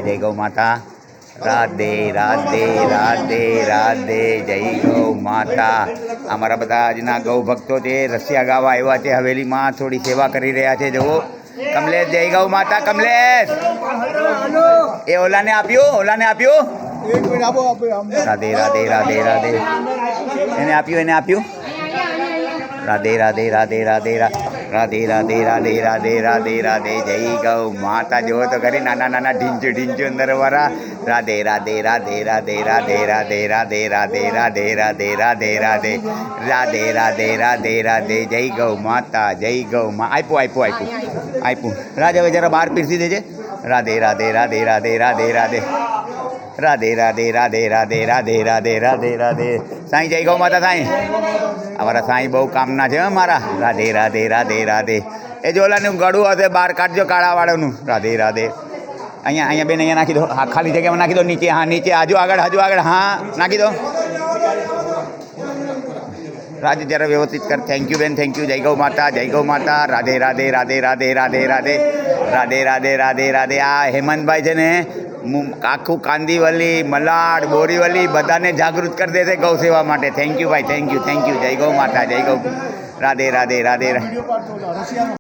જય ગૌ માતા. રાધે રાધે રાધે રાધે જય ગૌ માતા. અમારા બધા આજના ગૌ ભક્તો છે, રસિયા ગાવા આવ્યા છે હવેલીમાં, થોડી સેવા કરી રહ્યા છે. જુઓ કમલેશ, જય ગૌ માતા. કમલેશ એ ઓલાને આપ્યું રાધે રાધે રાધે રાધે એને આપ્યું રાધે રાધે રાધે રાધે રાધે રાધે રાધે રાધે રાધે રાધે જય ગૌ માતા. જુઓ તો કરી નાના ઢીંચું અંદર વાળા. રાધે રાધે રાધે રાધે રાધે રાધે રાધે રાધે રાધે રાધે રાધે રાધે રાધે રાધે રાધે રાધે જય ગૌ માતા. જય ગૌ મા. આપ્યું રાજ. હવે જરા બહાર પીરસી દેજે. રાધે રાધે રાધે રાધે રાધે રાધે રાધે રાધે રાધે રાધે રાધે રાધે રાધે રાધે. સાંઈ જય ગૌ માતા. સાંઈ અમારા સાંઈ બહુ કામના છે મારા. રાધે રાધે રાધે રાધે. એ જોલાનું ગળું હશે બહાર કાઢજો, કાળાવાળાનું. રાધે રાધે. અહીંયા બેન અહીંયા નાખી દો. હા, ખાલી જગ્યામાં નાખી દો. નીચે, હા નીચે. હજુ આગળ. હા નાખી દો. રાજ જરા વ્યવસ્થિત કર. થેન્ક યુ બેન, થેન્ક યુ. જય ગૌ માતા. જય ગૌ માતા. રાધે રાધે રાધે રાધે રાધે રાધે રાધે રાધે રાધે રાધે. આ હેમંતભાઈ છે ને, આખું કાંદીવલી, મલાડ, બોરીવલી બધાને જાગૃત કરી દેશે ગૌ સેવા માટે. થેન્ક યુ ભાઈ, થેન્ક યુ. જય ગૌ માતા. જય ગૌ. રાધે રાધે રાધે.